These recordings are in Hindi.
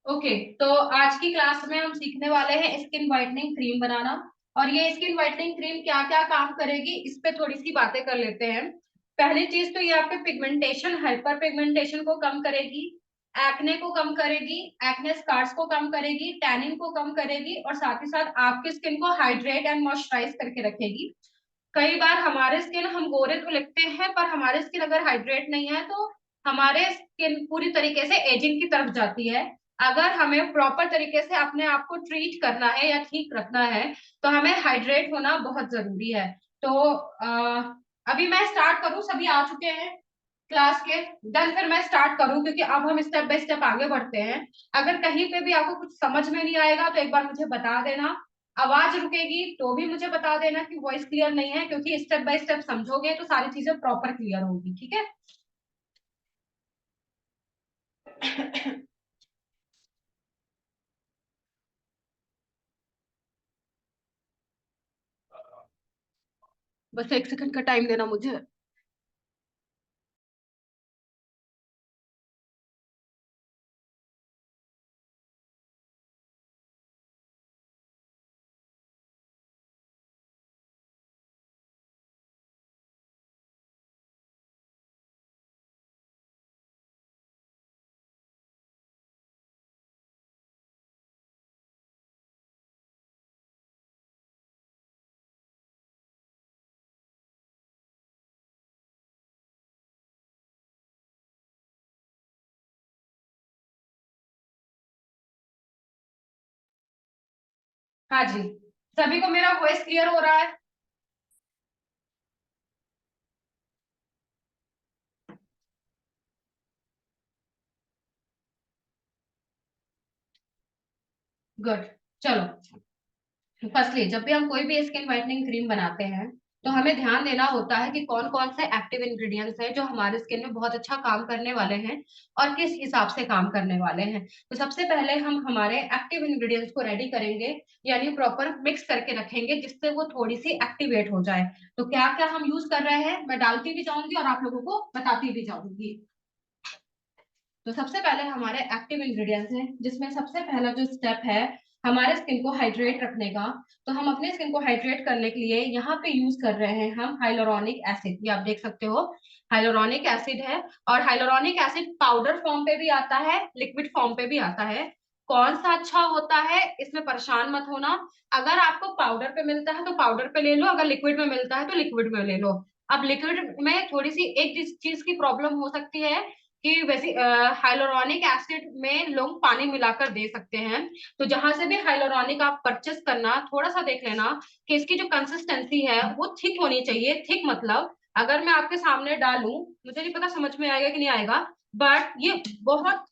ओके, तो आज की क्लास में हम सीखने वाले हैं स्किन वाइटनिंग क्रीम बनाना। और ये स्किन वाइटनिंग क्रीम क्या क्या काम करेगी इस पे थोड़ी सी बातें कर लेते हैं। पहली चीज तो ये आपके पिगमेंटेशन, हाइपर पिगमेंटेशन को कम करेगी, एक्ने को कम करेगी, एक्ने स्कार्स को कम करेगी, टैनिंग को कम करेगी, और साथ ही साथ आपकी स्किन को हाइड्रेट एंड मॉइस्चराइज करके रखेगी। कई बार हमारे स्किन, हम गोरे तो लिखते हैं पर हमारे स्किन अगर हाइड्रेट नहीं है तो हमारे स्किन पूरी तरीके से एजिंग की तरफ जाती है। अगर हमें प्रॉपर तरीके से अपने आप को ट्रीट करना है या ठीक रखना है तो हमें हाइड्रेट होना बहुत जरूरी है। तो अभी मैं स्टार्ट करूं, सभी आ चुके हैं क्लास के? देन फिर मैं स्टार्ट करूं क्योंकि अब हम स्टेप बाय स्टेप आगे बढ़ते हैं। अगर कहीं पे भी आपको कुछ समझ में नहीं आएगा तो एक बार मुझे बता देना। आवाज रुकेगी तो भी मुझे बता देना कि वॉइस क्लियर नहीं है, क्योंकि स्टेप बाय स्टेप समझोगे तो सारी चीजें प्रॉपर क्लियर होगी। ठीक है? बस एक सेकंड का टाइम देना मुझे। हाँ जी, सभी को मेरा वॉइस क्लियर हो रहा है? गुड। चलो, फर्स्टली जब भी हम कोई भी स्किन व्हाइटनिंग क्रीम बनाते हैं तो हमें ध्यान देना होता है कि कौन कौन से एक्टिव इंग्रेडिएंट्स हैं जो हमारे स्किन में बहुत अच्छा काम करने वाले हैं और किस हिसाब से काम करने वाले हैं। तो सबसे पहले हम हमारे एक्टिव इंग्रेडिएंट्स को रेडी करेंगे, यानी प्रॉपर मिक्स करके रखेंगे जिससे वो थोड़ी सी एक्टिवेट हो जाए। तो क्या क्या हम यूज कर रहे हैं मैं डालती भी जाऊंगी और आप लोगों को बताती भी जाऊंगी। तो सबसे पहले हमारे एक्टिव इंग्रेडिएंट्स हैं जिसमें सबसे पहला जो स्टेप है हमारे स्किन को हाइड्रेट रखने का। तो हम अपने स्किन को हाइड्रेट करने के लिए यहाँ पे यूज कर रहे हैं हम हाइलोरॉनिक एसिड। ये आप देख सकते हो, हाइलोरॉनिक एसिड है। और हाइलोरॉनिक एसिड पाउडर फॉर्म पे भी आता है, लिक्विड फॉर्म पे भी आता है। कौन सा अच्छा होता है इसमें परेशान मत होना। अगर आपको पाउडर पे मिलता है तो पाउडर पे ले लो, अगर लिक्विड में मिलता है तो लिक्विड में ले लो। अब लिक्विड में थोड़ी सी एक चीज की प्रॉब्लम हो सकती है कि वैसे हाइलोरॉनिक एसिड में लोग पानी मिलाकर दे सकते हैं। तो जहां से भी हाइलोरॉनिक आप परचेस करना, थोड़ा सा देख लेना कि इसकी जो कंसिस्टेंसी है वो थिक होनी चाहिए। थिक मतलब अगर मैं आपके सामने डालूं, मुझे नहीं पता समझ में आएगा कि नहीं आएगा, बट ये बहुत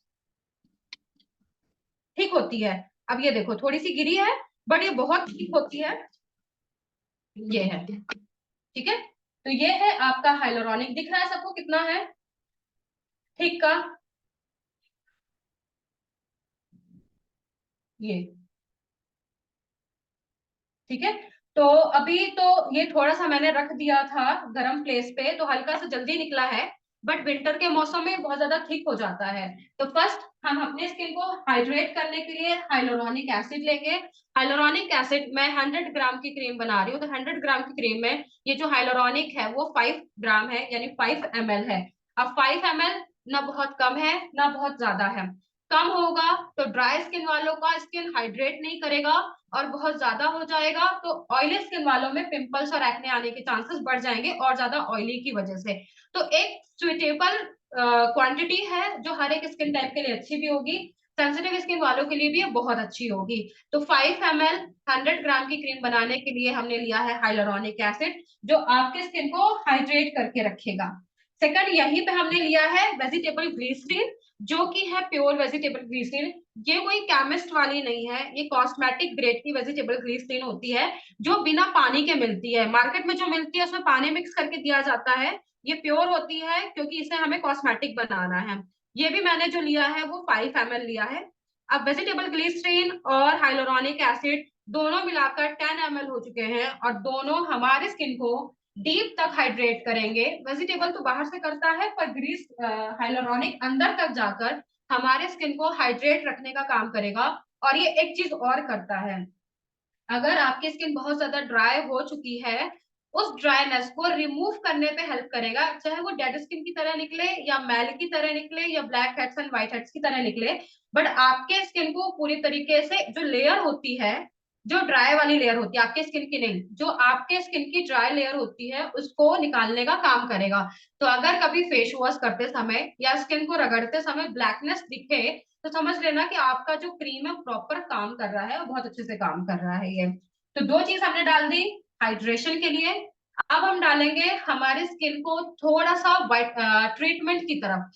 थिक होती है। अब ये देखो थोड़ी सी गिरी है बट ये बहुत थिक होती है। ये है, ठीक है। तो ये है आपका हाइलोरॉनिक, दिख रहा है सबको कितना है थिक का? ये, ठीक है। तो अभी तो ये थोड़ा सा मैंने रख दिया था गर्म प्लेस पे तो हल्का सा जल्दी निकला है, बट विंटर के मौसम में बहुत ज्यादा थिक हो जाता है। तो फर्स्ट हम अपने स्किन को हाइड्रेट करने के लिए हाइलोरॉनिक एसिड लेंगे। हाइलोरॉनिक एसिड, मैं 100 ग्राम की क्रीम बना रही हूँ तो 100 ग्राम की क्रीम में ये जो हाइलोरॉनिक है वो 5 ग्राम है, यानी 5 ml है। अब 5 ml ना बहुत कम है ना बहुत ज्यादा है। कम होगा तो ड्राई स्किन वालों का स्किन हाइड्रेट नहीं करेगा, और बहुत ज्यादा हो जाएगा तो ऑयली स्किन वालों में पिंपल्स और एक्ने आने के चांसेस बढ़ जाएंगे और ज्यादा ऑयली की वजह से। तो एक सुइटेबल क्वांटिटी है जो हर एक स्किन टाइप के लिए अच्छी भी होगी, सेंसिटिव स्किन वालों के लिए भी ये बहुत अच्छी होगी। तो 5 ml 100 ग्राम की क्रीम बनाने के लिए हमने लिया है हाइलोरॉनिक एसिड जो आपके स्किन को हाइड्रेट करके रखेगा। सेकंड, यहीं पे हमने लिया है वेजिटेबल ग्लिसरीन, जो कि है प्योर वेजिटेबल ग्लिसरीन। ये कोई केमिस्ट वाली नहीं है, ये कॉस्मेटिक ग्रेड की वेजिटेबल ग्लिसरीन होती है जो बिना पानी के मिलती है। मार्केट में जो मिलती है उसमें पानी मिक्स करके दिया जाता है। ये प्योर होती है क्योंकि इसे हमें कॉस्मेटिक बनाना है। ये भी मैंने जो लिया है वो 5 ml लिया है। अब वेजिटेबल ग्लिसरीन और हाइलोरॉनिक एसिड दोनों मिलाकर 10 ml हो चुके हैं और दोनों हमारे स्किन को डीप तक हाइड्रेट करेंगे। वेजिटेबल तो बाहर से करता है पर ग्रीस हाइलोरॉनिक अंदर तक जाकर हमारे स्किन को हाइड्रेट रखने का काम करेगा। और ये एक चीज और करता है, अगर आपकी स्किन बहुत ज्यादा ड्राई हो चुकी है, उस ड्राईनेस को रिमूव करने पे हेल्प करेगा, चाहे वो डेड स्किन की तरह निकले या मैल की तरह निकले या black heads and white heads की तरह निकले। बट आपके स्किन को पूरी तरीके से जो लेयर होती है, जो ड्राई वाली लेयर होती है आपके स्किन की नहीं, जो आपके स्किन की ड्राई लेयर होती है उसको निकालने का काम करेगा। तो अगर कभी फेस वॉश करते समय या स्किन को रगड़ते समय ब्लैकनेस दिखे, तो समझ लेना कि आपका जो क्रीम है प्रॉपर काम कर रहा है और बहुत अच्छे से काम कर रहा है ये। तो दो चीज हमने डाल दी हाइड्रेशन के लिए। अब हम डालेंगे हमारे स्किन को थोड़ा सा वाइट ट्रीटमेंट की तरफ,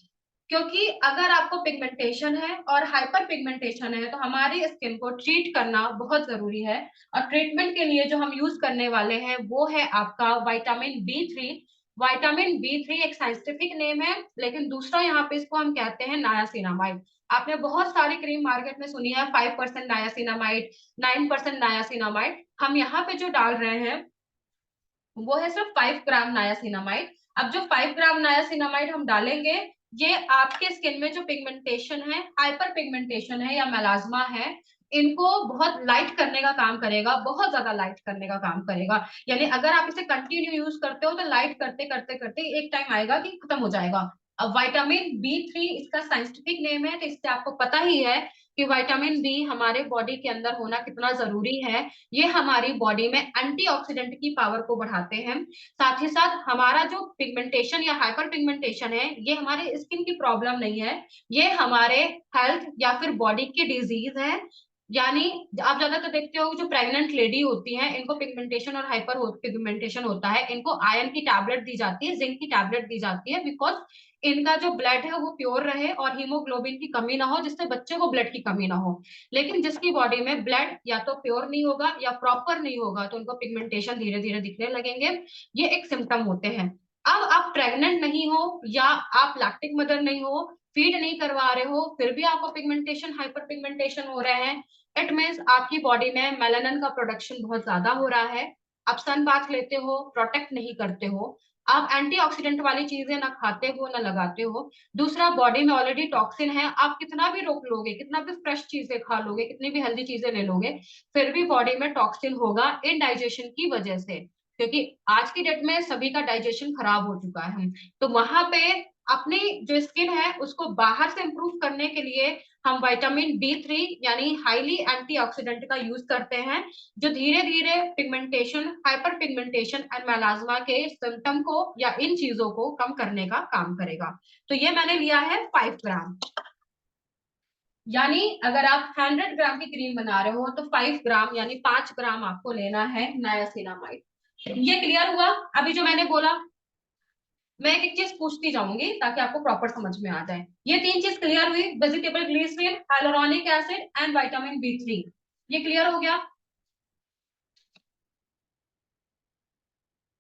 क्योंकि अगर आपको पिगमेंटेशन है और हाइपर पिगमेंटेशन है तो हमारी स्किन को ट्रीट करना बहुत जरूरी है। और ट्रीटमेंट के लिए जो हम यूज करने वाले हैं वो है आपका विटामिन B3। विटामिन B3 एक साइंटिफिक नेम है, लेकिन दूसरा यहाँ पे इसको हम कहते हैं नायासिनामाइड। आपने बहुत सारी क्रीम मार्केट में सुनी है 5% नायासिनामाइड, 9% नायासिनामाइड। हम यहाँ पे जो डाल रहे हैं वो है सिर्फ 5 ग्राम नायासिनामाइड। अब जो 5 ग्राम नायासिनामाइड हम डालेंगे, ये आपके स्किन में जो पिगमेंटेशन है, हाइपर पिगमेंटेशन है या मेलाज्मा है, इनको बहुत लाइट करने का काम करेगा, बहुत ज्यादा लाइट करने का काम करेगा। यानी अगर आप इसे कंटिन्यू यूज करते हो तो लाइट करते करते करते एक टाइम आएगा कि खत्म हो जाएगा। अब विटामिन B3 इसका साइंटिफिक नेम है, तो इससे आपको पता ही है कि विटामिन B हमारे बॉडी के अंदर होना कितना जरूरी है। ये हमारी बॉडी में एंटीऑक्सीडेंट की पावर को बढ़ाते हैं। साथ ही साथ हमारा जो पिगमेंटेशन या हाइपर पिगमेंटेशन है, ये हमारे स्किन की प्रॉब्लम नहीं है, ये हमारे हेल्थ या फिर बॉडी की डिजीज है। यानी आप ज्यादातर देखते हो जो प्रेग्नेंट लेडी होती हैं, इनको पिगमेंटेशन और हाइपर पिगमेंटेशन होता है, इनको आयरन की टैबलेट दी जाती है, जिंक की टैबलेट दी जाती है, बिकॉज इनका जो ब्लड है वो प्योर रहे और हीमोग्लोबिन की कमी ना हो, जिससे बच्चे को ब्लड की कमी ना हो। लेकिन जिसकी बॉडी में ब्लड या तो प्योर नहीं होगा या प्रॉपर नहीं होगा, तो उनको पिगमेंटेशन धीरे धीरे दिखने लगेंगे। ये एक सिम्टम होते हैं। अब आप प्रेग्नेंट नहीं हो या आप लैक्टिक मदर नहीं हो, फीड नहीं करवा रहे हो, फिर भी आपको पिगमेंटेशन हाइपर पिगमेंटेशन हो रहे हैं, इट मीन्स आपकी बॉडी में मेलानिन का प्रोडक्शन बहुत ज्यादा हो रहा है। आप सन बाथ लेते हो, प्रोटेक्ट नहीं करते हो, आप एंटीऑक्सीडेंट वाली चीजें ना खाते हो ना लगाते हो, दूसरा बॉडी में ऑलरेडी टॉक्सिन है, आप कितना भी रोक लोगे, कितना भी फ्रेश चीजें खा लोगे, कितनी भी हेल्दी चीजें ले लोगे, फिर भी बॉडी में टॉक्सिन होगा इनडाइजेशन की वजह से, क्योंकि आज की डेट में सभी का डाइजेशन खराब हो चुका है। तो वहां पे अपनी जो स्किन है उसको बाहर से इंप्रूव करने के लिए हम विटामिन B3 यानी हाईली एंटीऑक्सीडेंट का यूज करते हैं, जो धीरे धीरे pigmentation, hyper pigmentation and melasma के सिम्टम को या इन चीजों को कम करने का काम करेगा। तो ये मैंने लिया है 5 ग्राम। यानी अगर आप 100 ग्राम की क्रीम बना रहे हो तो 5 ग्राम यानी 5 ग्राम आपको लेना है नायासिनामाइड। ये क्लियर हुआ? अभी जो मैंने बोला, मैं एक एक चीज पूछती जाऊंगी ताकि आपको प्रॉपर समझ में आ जाए। ये तीन चीज क्लियर हुई, vegetable glycerin, hyaluronic acid and vitamin B3। ये क्लियर हो गया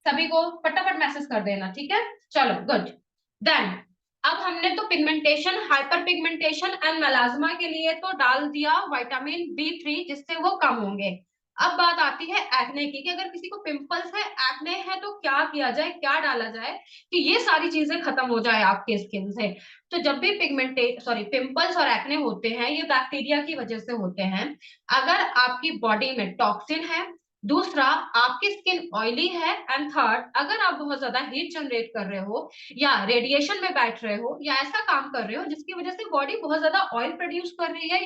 सभी को? फटाफट मैसेज कर देना, ठीक है? चलो गुड। देन अब हमने तो pigmentation, hyper pigmentation and melasma के लिए तो डाल दिया विटामिन B3, जिससे वो कम होंगे। अब बात आती है एक्ने की, कि अगर किसी को पिंपल्स है, एक्ने है, तो क्या किया जाए, क्या डाला जाए कि ये सारी चीजें खत्म हो जाए आपके स्किन से। तो जब भी पिंपल्स और एक्ने होते हैं, ये बैक्टीरिया की वजह से होते हैं। अगर आपकी बॉडी में टॉक्सिन है, दूसरा आपकी स्किन ऑयली है, एंड थर्ड अगर आप बहुत ज्यादा हीट जनरेट कर रहे हो या रेडिएशन में बैठ रहे हो या ऐसा काम कर रहे हो जिसकी वजह से बॉडी बहुत ज्यादा ऑयल प्रोड्यूस कर रही है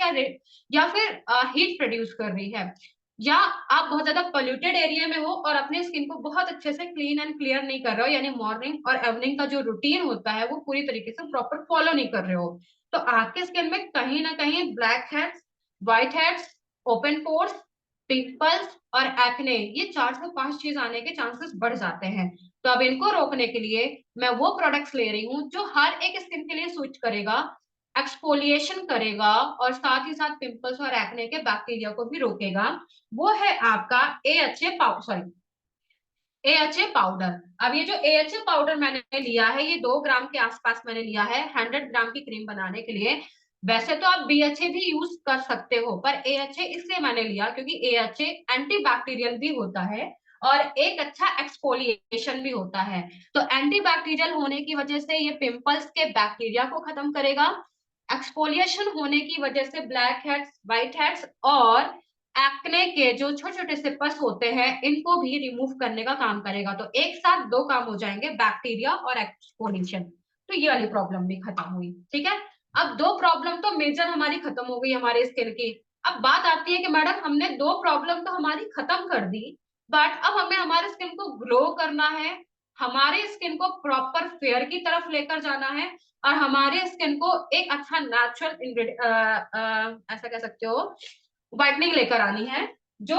या फिर हीट प्रोड्यूस कर रही है, या आप बहुत ज्यादा पोल्यूटेड एरिया में हो और अपने स्किन को बहुत अच्छे से क्लीन एंड क्लियर नहीं कर रहे हो, यानी मॉर्निंग और इवनिंग का जो रूटीन होता है वो पूरी तरीके से प्रॉपर फॉलो नहीं कर रहे हो, तो आपके स्किन में कहीं ना कहीं black heads, white heads, open pores, pimples और एक्ने, ये 4 से 5 चीज आने के चांसेस बढ़ जाते हैं। तो अब इनको रोकने के लिए मैं वो प्रोडक्ट्स ले रही हूँ जो हर एक स्किन के लिए सूट करेगा, एक्सफोलिएशन करेगा और साथ ही साथ पिंपल्स और एक्ने के बैक्टीरिया को भी रोकेगा। वो है आपका AHA पाउडर, पाउडर। अब ये जो AHA पाउडर मैंने लिया है, ये 2 ग्राम के आसपास मैंने लिया है 100 ग्राम की क्रीम बनाने के लिए। वैसे तो आप BHA भी यूज कर सकते हो, पर AHA इसलिए मैंने लिया क्योंकि AHA एंटी बैक्टीरियल भी होता है और एक अच्छा एक्सफोलिएशन भी होता है। तो एंटी बैक्टीरियल होने की वजह से ये पिंपल्स के बैक्टीरिया को खत्म करेगा, एक्सफोलिएशन होने की वजह से ब्लैक हेड्स, व्हाइट हेड्स और एक्ने के जो छोटे छोटे से पस होते हैं इनको भी रिमूव करने का काम करेगा। तो एक साथ दो काम हो जाएंगे, बैक्टीरिया और एक्सफोलिएशन। तो ये वाली प्रॉब्लम भी खत्म हुई। ठीक है, अब दो प्रॉब्लम तो मेजर हमारी खत्म हो गई हमारे स्किन की। अब बात आती है कि मैडम हमने दो प्रॉब्लम तो हमारी खत्म कर दी, बट अब हमें हमारे स्किन को ग्लो करना है, हमारे स्किन को प्रॉपर फेयर की तरफ लेकर जाना है, और हमारे स्किन को एक अच्छा नेचुरल ऐसा कह सकते हो वाइटनिंग लेकर आनी है। जो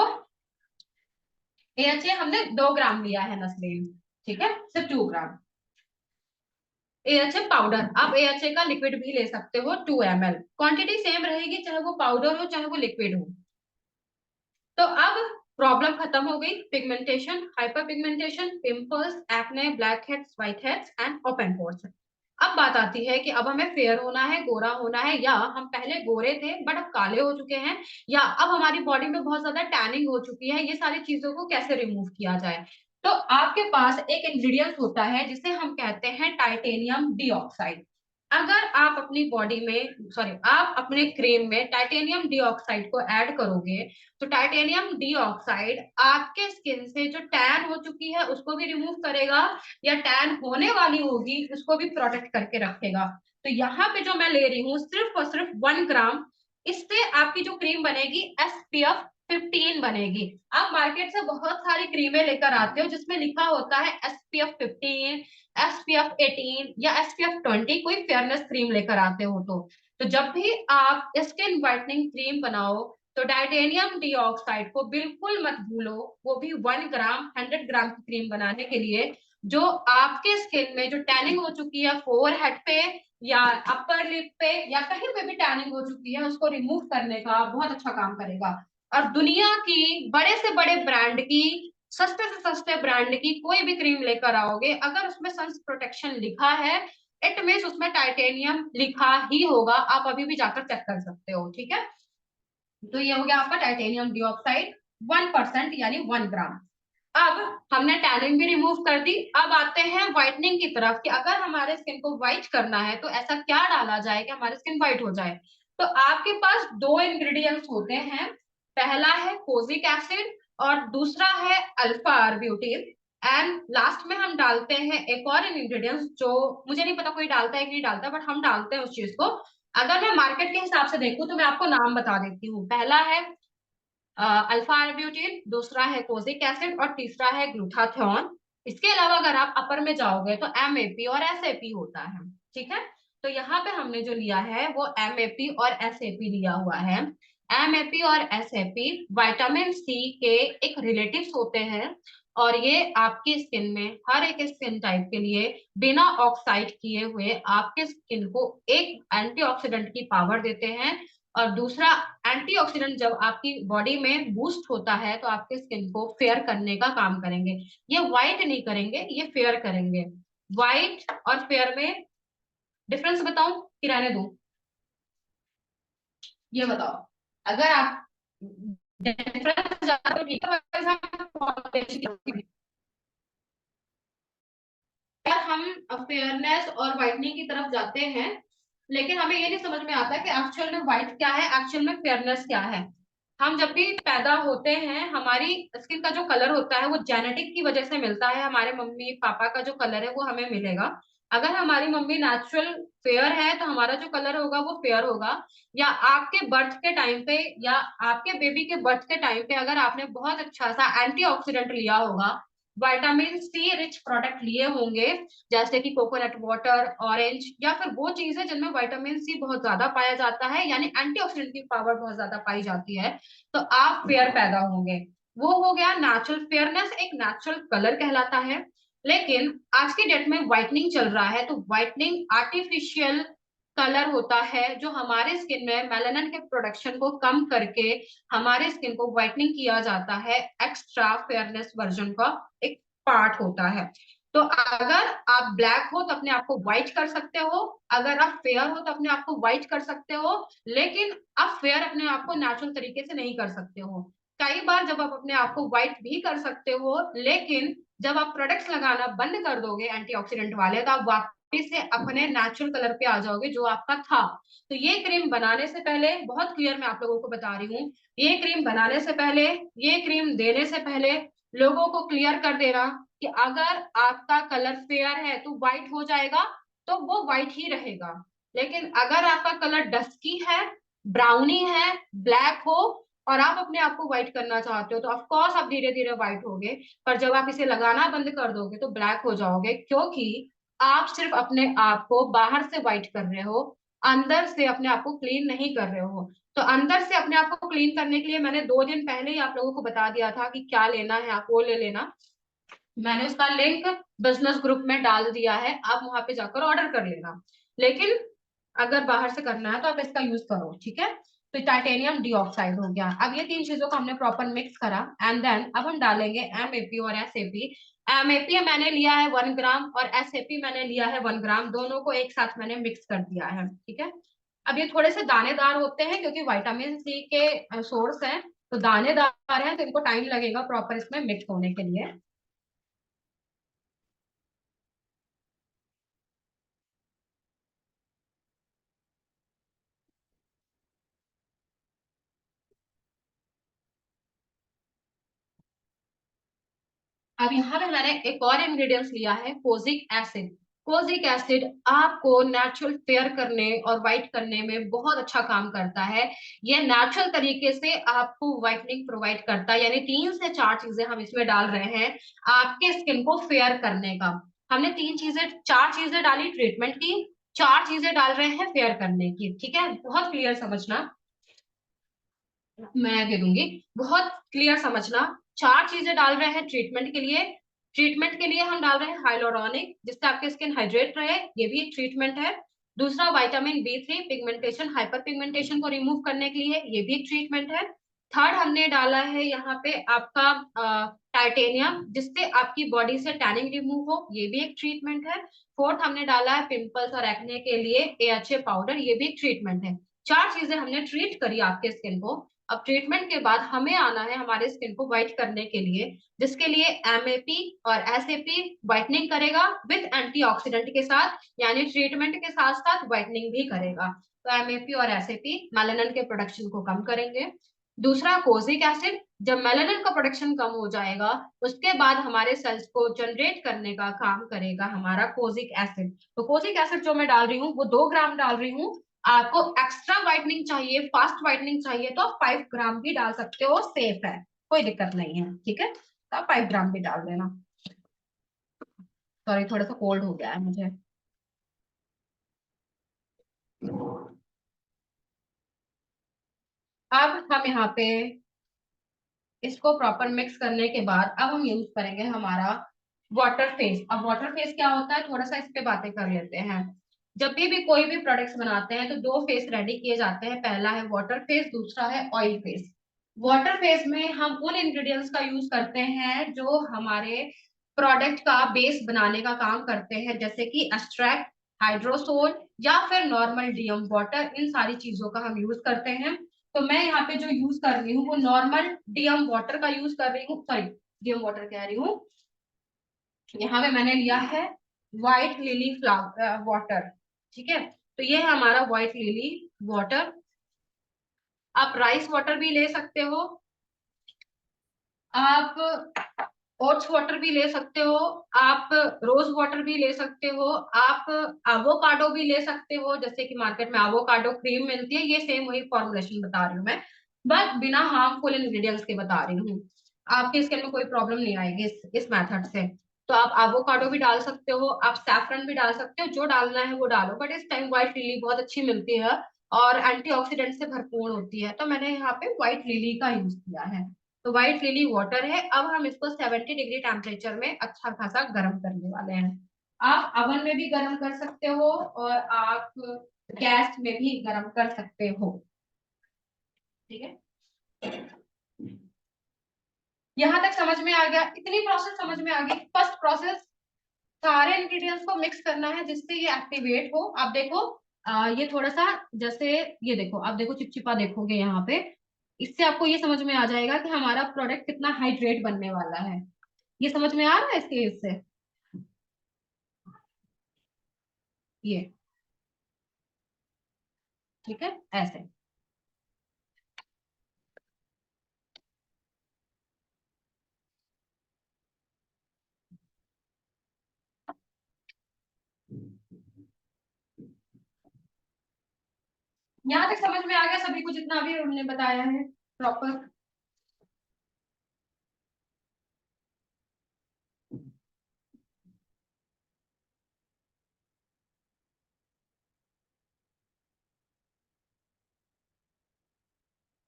AHA हमने 2 ग्राम लिया है नस्रीन, ठीक है, सिर्फ 2 ग्राम। AHA पाउडर, आप AHA का लिक्विड भी ले सकते हो 2 ml, क्वांटिटी सेम रहेगी चाहे वो पाउडर हो चाहे वो लिक्विड हो। तो अब प्रॉब्लम खत्म हो गई, pigmentation, hyper pigmentation, pimples, acne, black heads, white heads and open pores. अब बात आती है कि अब हमें फेयर होना है, गोरा होना है, या हम पहले गोरे थे बट अब काले हो चुके हैं, या अब हमारी बॉडी में बहुत ज्यादा टैनिंग हो चुकी है, ये सारी चीजों को कैसे रिमूव किया जाए। तो आपके पास एक इंग्रेडिएंट होता है जिसे हम कहते हैं टाइटेनियम डीऑक्साइड। अगर आप अपनी बॉडी में सॉरी आप अपने क्रीम में टाइटेनियम डीऑक्साइड को ऐड करोगे, तो टाइटेनियम डीऑक्साइड आपके स्किन से जो टैन हो चुकी है उसको भी रिमूव करेगा, या टैन होने वाली होगी उसको भी प्रोटेक्ट करके रखेगा। तो यहाँ पे जो मैं ले रही हूँ सिर्फ और सिर्फ 1 ग्राम, इससे आपकी जो क्रीम बनेगी SPF 15 बनेगी। आप मार्केट से बहुत सारी क्रीमें लेकर आते हो जिसमें लिखा होता है SPF 15, SPF 18 या SPF 20, कोई फेयरनेस क्रीम लेकर आते हो। तो जब भी आप स्किन व्हाइटनिंग क्रीम बनाओ तो टाइटेनियम डीऑक्साइड को बिल्कुल मत भूलो, वो भी 1 ग्राम 100 ग्राम की क्रीम बनाने के लिए, जो आपके स्किन में जो टैनिंग हो चुकी है फोरहेड पे या अपर लिप पे या कहीं पे भी टैनिंग हो चुकी है उसको रिमूव करने का बहुत अच्छा काम करेगा। और दुनिया की बड़े से बड़े ब्रांड की, सस्ते से सस्ते ब्रांड की कोई भी क्रीम लेकर आओगे, अगर उसमें सन प्रोटेक्शन लिखा है, इट मीन्स उसमें टाइटेनियम लिखा ही होगा, आप अभी भी जाकर चेक कर सकते हो। ठीक है, तो ये हो गया आपका टाइटेनियम डाइऑक्साइड 1% यानी 1 ग्राम। अब हमने टैनिंग भी रिमूव कर दी, अब आते हैं व्हाइटनिंग की तरफ कि अगर हमारे स्किन को व्हाइट करना है तो ऐसा क्या डाला जाए कि हमारी स्किन व्हाइट हो जाए। तो आपके पास दो इंग्रेडिएंट्स होते हैं, पहला है कोजिक एसिड और दूसरा है अल्फा आर्ब्यूटिन। एंड लास्ट में हम डालते हैं एक और इंग्रेडिएंट्स जो मुझे नहीं पता कोई डालता है कि नहीं डालता, बट हम डालते हैं उस चीज को। अगर मैं मार्केट के हिसाब से देखूं तो मैं आपको नाम बता देती हूँ। पहला है अल्फा आर्ब्यूटिन, दूसरा है कोजिक एसिड और तीसरा है ग्लूटाथियोन। इसके अलावा अगर आप अपर में जाओगे तो MAP और SAP होता है। ठीक है, तो यहाँ पे हमने जो लिया है वो MAP और SAP लिया हुआ है। MAP और SAP विटामिन C के एक रिलेटिव्स होते हैं, और ये आपकी स्किन में हर एक स्किन टाइप के लिए बिना ऑक्साइड किए हुए आपके स्किन को एक एंटीऑक्सीडेंट की पावर देते हैं। और दूसरा, एंटीऑक्सीडेंट जब आपकी बॉडी में बूस्ट होता है तो आपके स्किन को फेयर करने का काम करेंगे। ये व्हाइट नहीं करेंगे, ये फेयर करेंगे। व्हाइट और फेयर में डिफरेंस बताऊं कि रहने दूं? ये बताओ, अगर आप डिफरेंस ज्यादा तो ठीक है, अगर हम फेयरनेस और व्हाइटनिंग की तरफ जाते हैं, लेकिन हमें ये नहीं समझ में आता कि एक्चुअल में व्हाइट क्या है, एक्चुअल में फेयरनेस क्या है। हम जब भी पैदा होते हैं हमारी स्किन का जो कलर होता है वो जेनेटिक की वजह से मिलता है, हमारे मम्मी पापा का जो कलर है वो हमें मिलेगा। अगर हमारी मम्मी नेचुरल फेयर है तो हमारा जो कलर होगा वो फेयर होगा। या आपके बर्थ के टाइम पे या आपके बेबी के बर्थ के टाइम पे अगर आपने बहुत अच्छा सा एंटीऑक्सीडेंट लिया होगा, विटामिन C रिच प्रोडक्ट लिए होंगे, जैसे कि कोकोनट वाटर, ऑरेंज, या फिर वो चीजें जिनमें विटामिन C बहुत ज्यादा पाया जाता है यानी एंटीऑक्सीडेंट की पावर बहुत ज्यादा पाई जाती है, तो आप फेयर पैदा होंगे। वो हो गया नेचुरल फेयरनेस, एक नेचुरल कलर कहलाता है। लेकिन आज के डेट में व्हाइटनिंग चल रहा है, तो व्हाइटनिंग आर्टिफिशियल कलर होता है जो हमारे स्किन में मेलानिन के प्रोडक्शन को कम करके हमारे स्किन को व्हाइटनिंग किया जाता है, एक्स्ट्रा फेयरनेस वर्जन का एक पार्ट होता है। तो अगर आप ब्लैक हो तो अपने आप को व्हाइट कर सकते हो, अगर आप फेयर हो तो अपने आप को व्हाइट कर सकते हो, लेकिन आप फेयर अपने आप को नेचुरल तरीके से नहीं कर सकते हो। कई बार जब आप अपने आप को व्हाइट भी कर सकते हो, लेकिन जब आप प्रोडक्ट्स लगाना बंद कर दोगे एंटीऑक्सीडेंट वाले तो आप से अपने नेचुरल कलर पे आ जाओगे जो आपका था। तो ये क्रीम बनाने से पहले बहुत क्लियर मैं आप लोगों को बता रही हूँ, ये क्रीम बनाने से पहले, ये क्रीम देने से पहले लोगों को क्लियर कर देना कि अगर आपका कलर फेयर है तो व्हाइट हो जाएगा, तो वो व्हाइट ही रहेगा। लेकिन अगर आपका कलर डस्की है, ब्राउनी है, ब्लैक हो, और आप अपने आप को व्हाइट करना चाहते हो, तो ऑफ कोर्स आप धीरे धीरे व्हाइट होगे। पर जब आप इसे लगाना बंद कर दोगे तो ब्लैक हो जाओगे, क्योंकि आप सिर्फ अपने आप को बाहर से व्हाइट कर रहे हो, अंदर से अपने आप को क्लीन नहीं कर रहे हो। तो अंदर से अपने आप को क्लीन करने के लिए मैंने 2 दिन पहले ही आप लोगों को बता दिया था कि क्या लेना है, आप वो ले लेना। मैंने उसका लिंक बिजनेस ग्रुप में डाल दिया है, आप वहां पे जाकर ऑर्डर कर लेना। लेकिन अगर बाहर से करना है तो आप इसका यूज करो, ठीक है। तो टाइटेनियम डीऑक्साइड हो गया। अब ये 3 चीजों को हमने प्रॉपर मिक्स करा, एंड देन अब हम डालेंगे एमएपी और एसएपी। एमएपी मैंने लिया है 1 ग्राम और एसएपी मैंने लिया है 1 ग्राम, दोनों को एक साथ मैंने मिक्स कर दिया है, ठीक है। अब ये थोड़े से दानेदार होते हैं क्योंकि विटामिन सी के सोर्स हैं, तो दानेदार हैं तो इनको टाइम लगेगा प्रॉपर इसमें मिक्स होने के लिए। अब यहाँ पे मैंने एक और इंग्रेडिएंट्स लिया है, कोजिक एसिड। कोजिक एसिड आपको नेचुरल फेयर करने और व्हाइट करने में बहुत अच्छा काम करता है। ये नेचुरल तरीके से आपको व्हाइटनिंग प्रोवाइड करता है, यानी 3 से 4 चीजें हम इसमें डाल रहे हैं आपके स्किन को फेयर करने का। हमने 4 चीजें डाली ट्रीटमेंट की, 4 चीजें डाल रहे हैं फेयर करने की, ठीक है। बहुत क्लियर समझना, मैं दे दूंगी, बहुत क्लियर समझना। 4 चीजें डाल रहे हैं ट्रीटमेंट के लिए। ट्रीटमेंट के लिए हम डाल रहे हैं हाइलोरॉनिक, जिससे आपकी स्किन हाइड्रेट रहे, ये भी एक ट्रीटमेंट है। दूसरा vitamin B3, pigmentation, hyper pigmentation को रिमूव करने के लिए, ये भी एक ट्रीटमेंट है। थर्ड हमने डाला है यहाँ पे आपका टाइटेनियम, जिससे आपकी बॉडी से टैनिंग रिमूव हो, ये भी एक ट्रीटमेंट है। फोर्थ हमने डाला है पिंपल्स और एक्ने के लिए AHA पाउडर, ये भी एक ट्रीटमेंट है। 4 चीजें हमने ट्रीट करी आपके स्किन को। अब ट्रीटमेंट के बाद हमें आना है हमारे स्किन को व्हाइट करने के लिए, जिसके लिए एमएपी और एसएपी व्हाइटनिंग करेगा विद एंटीऑक्सीडेंट के साथ, यानी ट्रीटमेंट के साथ साथ व्हाइटनिंग भी करेगा। तो एमएपी और एसएपी मेलानिन के प्रोडक्शन को कम करेंगे। दूसरा कोजिक एसिड, जब मेलानिन का प्रोडक्शन कम हो जाएगा, उसके बाद हमारे सेल्स को जनरेट करने का काम करेगा हमारा कोजिक एसिड। तो कोजिक एसिड जो मैं डाल रही हूँ वो 2 ग्राम डाल रही हूँ। आपको एक्स्ट्रा व्हाइटनिंग चाहिए, फास्ट व्हाइटनिंग चाहिए, तो आप 5 ग्राम भी डाल सकते हो, सेफ है, कोई दिक्कत नहीं है, ठीक है। तो आप 5 ग्राम भी डाल देना। सॉरी, थोड़ा सा कोल्ड हो गया है मुझे। अब हम यहाँ पे इसको प्रॉपर मिक्स करने के बाद अब हम यूज करेंगे हमारा वाटर फेस। अब वाटर फेस क्या होता है, थोड़ा सा इस पे बातें कर लेते हैं। जब भी कोई भी प्रोडक्ट्स बनाते हैं तो 2 फेस रेडी किए जाते हैं, पहला है वाटर फेस, दूसरा है ऑयल फेस। वाटर फेस में हम उन इंग्रेडिएंट्स का यूज करते हैं जो हमारे प्रोडक्ट का बेस बनाने का काम करते हैं, जैसे कि एक्सट्रैक्ट, हाइड्रोसोल, या फिर नॉर्मल डीएम वाटर, इन सारी चीजों का हम यूज करते हैं। तो मैं यहाँ पे जो यूज कर रही हूँ वो नॉर्मल डीएम वाटर का यूज कर रही हूँ, सॉरी डीएम वाटर कह रही हूँ। यहाँ पे मैंने लिया है व्हाइट लिली फ्लावर वाटर, ठीक है। तो ये है हमारा व्हाइट लिली वाटर। आप राइस वाटर भी ले सकते हो, आप ओट्स वाटर भी ले सकते हो, आप रोज वाटर भी ले सकते हो, आप एवोकाडो भी ले सकते हो, जैसे कि मार्केट में एवोकाडो क्रीम मिलती है, ये सेम वही फॉर्मुलेशन बता रही हूँ मैं, बट बिना हार्मफुल इंग्रेडिएंट्स के बता रही हूँ। आपके स्किन में कोई प्रॉब्लम नहीं आएगी इस मेथड से। तो आप एवोकाडो भी डाल सकते हो, आप सैफरन भी डाल सकते हो, जो डालना है वो डालो, बट इस टाइम व्हाइट लिली बहुत अच्छी मिलती है और एंटीऑक्सीडेंट से भरपूर होती है, तो मैंने यहाँ पे व्हाइट लिली का यूज किया है। तो व्हाइट लिली वाटर है। अब हम इसको 70 डिग्री टेम्परेचर में अच्छा खासा गर्म करने वाले हैं। आप अवन में भी गर्म कर सकते हो और आप गैस में भी गर्म कर सकते हो, ठीक है। यहाँ तक समझ में आ गया, इतनी प्रोसेस समझ में आ गई। फर्स्ट प्रोसेस, सारे इंग्रेडिएंट्स को मिक्स करना है जिससे ये एक्टिवेट हो। आप देखो, ये थोड़ा सा, जैसे ये देखो, आप देखो चिपचिपा देखोगे यहाँ पे, इससे आपको ये समझ में आ जाएगा कि हमारा प्रोडक्ट कितना हाइड्रेट बनने वाला है। ये समझ में आ रहा है इसके इससे। ये, ठीक है, ऐसे। यहाँ तक समझ में आ गया सभी को जितना अभी हमने बताया है प्रॉपर?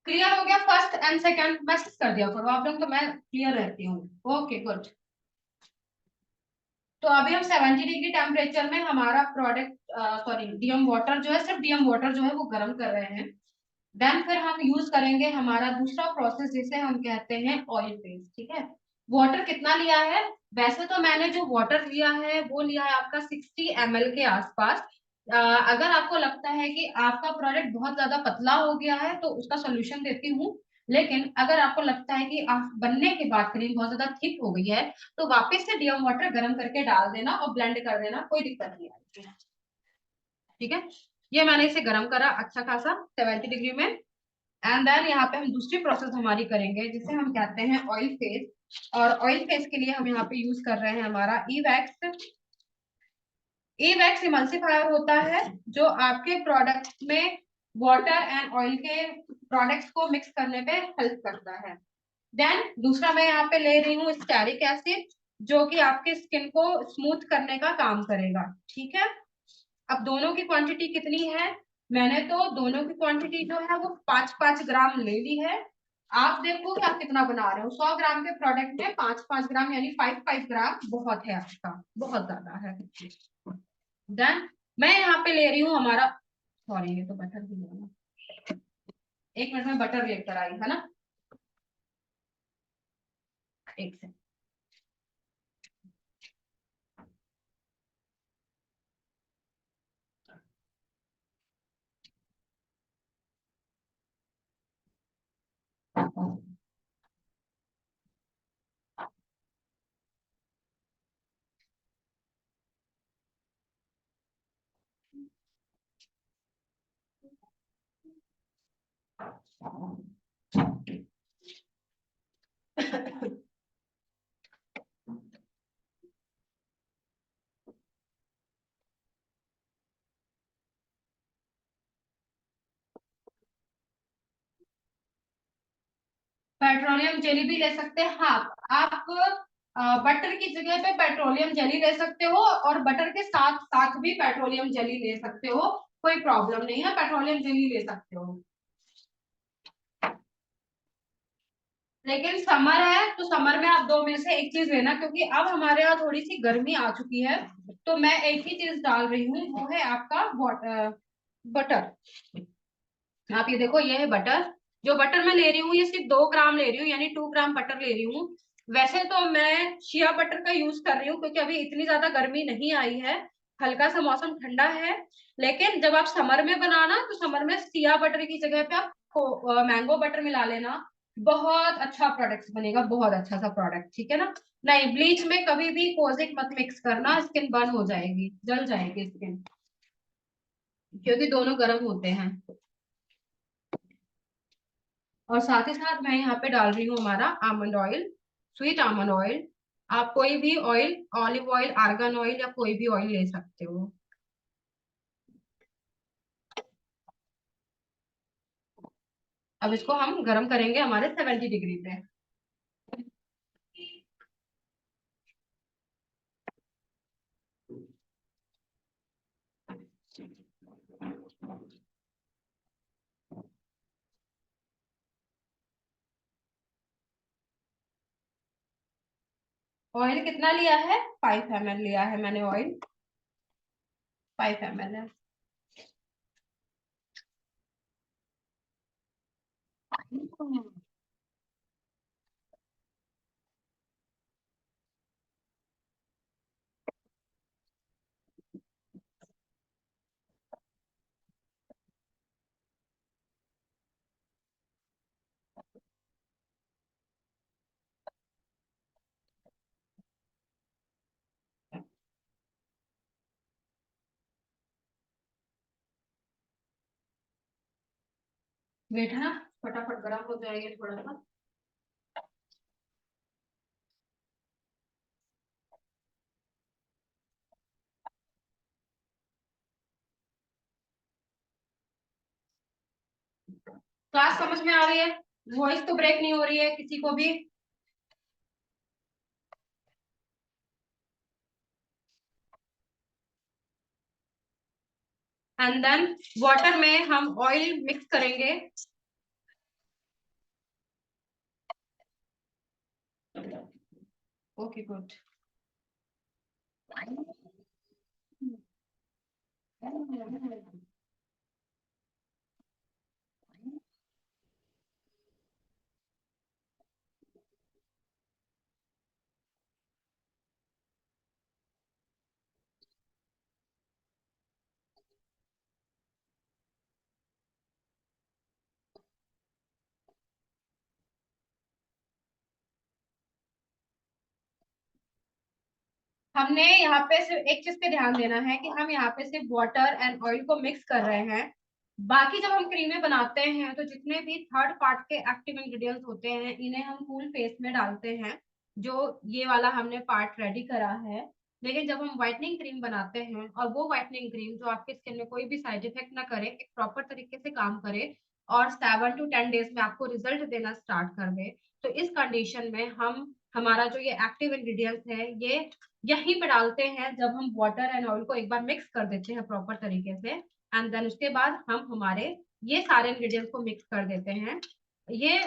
क्लियर हो गया? फर्स्ट एंड सेकंड मैसेज कर दिया करो आप लोग, तो मैं क्लियर रहती हूँ। Okay good. तो अभी हम 70 डिग्री टेम्परेचर में हमारा प्रोडक्ट, सॉरी डीएम वाटर जो है, सिर्फ डीएम वाटर जो है वो गर्म कर रहे हैं। देन फिर हम यूज करेंगे हमारा दूसरा प्रोसेस जिसे हम कहते हैं ऑयल फेस, ठीक है। वाटर कितना लिया है? वैसे तो मैंने जो वाटर लिया है वो लिया है आपका 60 ml के आसपास। अगर आपको लगता है कि आपका प्रोडक्ट बहुत ज्यादा पतला हो गया है तो उसका सोल्यूशन देती हूँ। लेकिन अगर आपको लगता है कि आप बनने के बाद क्रीम बहुत ज्यादा थिक हो गई है तो वापस से डियम वाटर गर्म करके डाल देना और ब्लेंड कर देना, कोई दिक्कत नहीं आएगी। ठीक है, ये मैंने इसे गर्म करा अच्छा खासा 70 डिग्री में। एंड देन यहाँ पे हम दूसरी प्रोसेस हमारी करेंगे जिसे हम कहते हैं ऑयल फेस। और ऑयल फेस के लिए हम यहाँ पे यूज कर रहे हैं हमारा ई वैक्स। ई वैक्स इमल्सिफायर होता है जो आपके प्रोडक्ट में वाटर एंड ऑयल के प्रोडक्ट्स को मिक्स करने पे हेल्प करता है। देन दूसरा मैं यहाँ पे ले रही हूँ स्टेरिक एसिड, जो कि आपके स्किन को स्मूथ करने का काम करेगा। ठीक है, अब दोनों की क्वांटिटी कितनी है? मैंने तो दोनों की क्वांटिटी जो है वो 5-5 ग्राम ले ली है। आप देखो कि आप कितना बना रहे हो। 100 ग्राम के प्रोडक्ट में 5-5 ग्राम यानी 5-5 ग्राम बहुत है आपका, बहुत ज्यादा है। देन मैं यहाँ पे ले रही हूँ हमारा, सॉरी ये तो बटर भी लेना, एक मिनट में बटर लेकर आई है ना, एक से। पेट्रोलियम जेली भी ले सकते हैं, हाँ। आप बटर की जगह पे पेट्रोलियम जेली ले सकते हो और बटर के साथ साथ भी पेट्रोलियम जेली ले सकते हो, कोई प्रॉब्लम नहीं है, पेट्रोलियम जेली ले सकते हो। लेकिन समर है तो समर में आप दो में से एक चीज लेना, क्योंकि अब हमारे यहाँ थोड़ी सी गर्मी आ चुकी है। तो मैं एक ही चीज डाल रही हूँ, वो है आपका बटर। आप ये देखो, ये है बटर। जो बटर मैं ले रही हूँ ये सिर्फ 2 ग्राम ले रही हूँ, यानी 2 ग्राम बटर ले रही हूँ। वैसे तो मैं शिया बटर का यूज कर रही हूँ क्योंकि अभी इतनी ज्यादा गर्मी नहीं आई है, हल्का सा मौसम ठंडा है। लेकिन जब आप समर में बनाना तो समर में शिया बटर की जगह पे आप मैंगो बटर मिला लेना। बहुत अच्छा प्रोडक्ट बनेगा, बहुत अच्छा सा प्रोडक्ट, ठीक है ना। नहीं, ब्लीच में कभी भी कोजिक मत मिक्स करना, स्किन बर्न हो जाएगी, जल जाएगी स्किन, क्योंकि दोनों गर्म होते हैं। और साथ ही साथ मैं यहाँ पे डाल रही हूँ हमारा almond oil, sweet almond oil. आप कोई भी oil, olive oil, argan oil या कोई भी ऑयल ले सकते हो। अब इसको हम गरम करेंगे हमारे 70 डिग्री पे। ऑयल कितना लिया है? 5 ml लिया है मैंने ऑयल, 5 ml है। वेट है ना, फटाफट गर्म हो जाएगी थोड़ा सा। क्लास समझ में आ रही है? वॉइस तो ब्रेक नहीं हो रही है किसी को भी? एंड देन वाटर में हम ऑयल मिक्स करेंगे। Okay good. हमने यहाँ पे सिर्फ एक चीज पे ध्यान देना है कि हम यहाँ पे सिर्फ वाटर एंड ऑयल को मिक्स कर रहे हैं। बाकी जब हम क्रीमें बनाते हैं तो जितने भी थर्ड पार्ट के एक्टिव इंग्रेडिएंट्स होते हैं इन्हें हम फुल फेस में डालते हैं, जो ये वाला हमने पार्ट रेडी करा है। लेकिन जब हम व्हाइटनिंग क्रीम बनाते हैं और वो व्हाइटनिंग क्रीम जो आपके स्किन में कोई भी साइड इफेक्ट ना करे, एक प्रॉपर तरीके से काम करे और 7 to 10 डेज में आपको रिजल्ट देना स्टार्ट कर दे, तो इस कंडीशन में हम हमारा जो ये एक्टिव इंग्रेडिएंट्स है ये यहीं पे डालते हैं जब हम वाटर एंड ऑयल को एक बार मिक्स कर देते हैं प्रॉपर तरीके से। एंड देन उसके बाद हम हमारे ये सारे इंग्रेडिएंट्स को मिक्स कर देते हैं। ये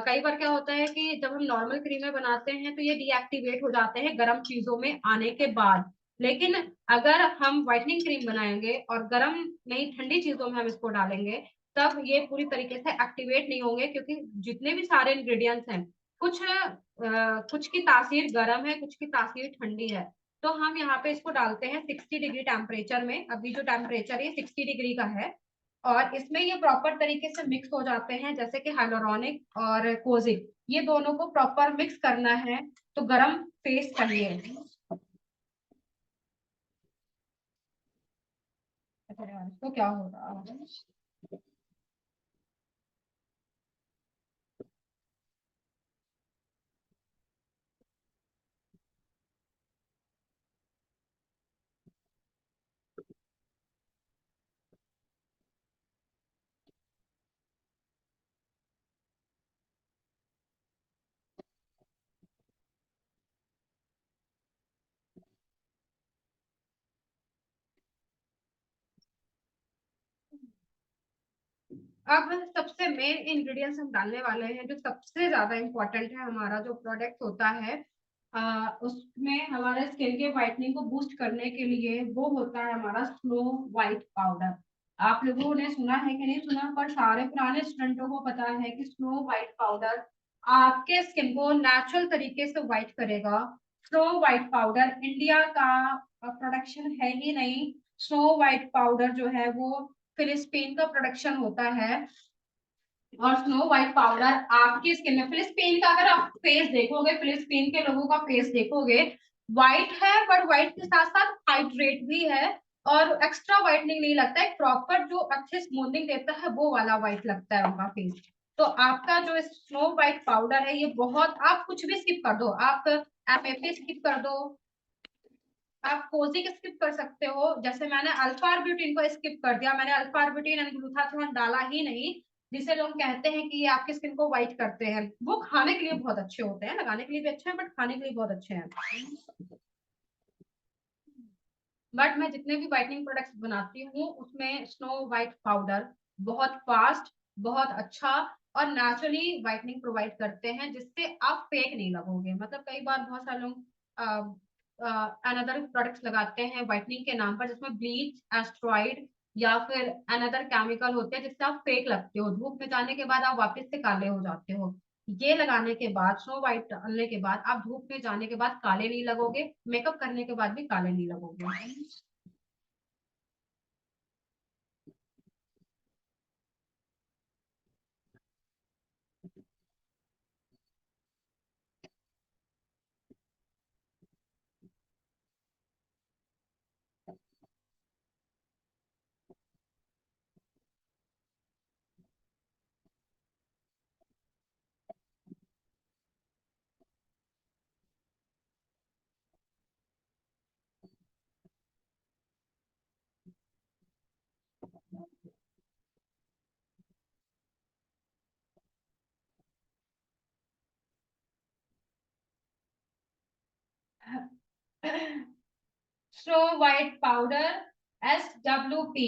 कई बार क्या होता है कि जब हम नॉर्मल क्रीमें बनाते हैं तो ये डीएक्टिवेट हो जाते हैं गर्म चीजों में आने के बाद। लेकिन अगर हम व्हाइटनिंग क्रीम बनाएंगे और गर्म नहीं ठंडी चीजों में हम इसको डालेंगे, तब ये पूरी तरीके से एक्टिवेट नहीं होंगे, क्योंकि जितने भी सारे इंग्रेडिएंट्स हैं कुछ की तासीर गर्म है, कुछ की तासीर ठंडी है। तो हम यहाँ पे इसको डालते हैं 60 डिग्री टेम्परेचर में। अभी जो टेम्परेचर है 60 डिग्री का है। और इसमें ये प्रॉपर तरीके से मिक्स हो जाते हैं, जैसे कि हाइलोरॉनिक और कोजिक, ये दोनों को प्रॉपर मिक्स करना है। तो गरम फेस चाहिए। तो क्या हो रहा है? अब सबसे मेन इंग्रेडिएंट्स हम डालने वाले हैं, जो सबसे ज्यादा इंपॉर्टेंट है, हमारा जो प्रोडक्ट होता है उसमें हमारे स्किन के व्हाइटनिंग को बूस्ट करने के लिए, वो होता है हमारा स्नो व्हाइट पाउडर। आप लोगों ने सुना है कि नहीं सुना, पर सारे पुराने स्टूडेंटों को पता है कि स्नो व्हाइट पाउडर आपके स्किन को नेचुरल तरीके से व्हाइट करेगा। स्नो व्हाइट पाउडर इंडिया का प्रोडक्शन है ही नहीं। स्नो व्हाइट पाउडर जो है वो फिलिस्पीन का प्रोडक्शन होता है। और स्नो व्हाइट पाउडर आपकी स्किन में, फिलिस्पीन का अगर आप फेस देखोगे, फिलिस्पीन के लोगों का फेस देखोगे, व्हाइट है, बट व्हाइट के साथ साथ हाइड्रेट भी है। और एक्स्ट्रा व्हाइटनिंग नहीं लगता है, प्रॉपर जो अच्छे स्मूथनिंग देता है वो वाला व्हाइट लगता है उनका फेस। तो आपका जो स्नो व्हाइट पाउडर है ये बहुत, आप कुछ भी स्किप कर दो, आप एमएफए स्किप कर दो, आप कोजिक स्किप कर सकते हो। जैसे मैंने अल्फा ब्यूटीन को स्किप कर दिया, मैंने अल्फा ब्यूटीन एंड ग्लूटाथियोन डाला ही नहीं, जिसे लोग कहते हैं कि ये आपकी स्किन को व्हाइट करते हैं। वो खाने के लिए बहुत अच्छे होते हैं, लगाने के लिए भी अच्छे हैं, बट खाने के लिए बहुत अच्छे हैं। बट मैं जितने भी व्हाइटनिंग प्रोडक्ट्स बनाती हूँ उसमें स्नो व्हाइट पाउडर बहुत फास्ट, बहुत अच्छा और नेचुरली व्हाइटनिंग प्रोवाइड करते हैं, जिससे आप फेक नहीं लगोगे। मतलब कई बार बहुत सारे लोग अनदर प्रोडक्ट्स लगाते हैं व्हाइटनिंग के नाम पर, जिसमें ब्लीच, एस्ट्रॉइड या फिर अनदर केमिकल होते हैं, जिससे आप फेक लगते हो, धूप में जाने के बाद आप वापस से काले हो जाते हो। ये लगाने के बाद, स्नो व्हाइट डालने के बाद आप धूप में जाने के बाद काले नहीं लगोगे, मेकअप करने के बाद भी काले नहीं लगोगे। स्नो वाइट पाउडर SWP,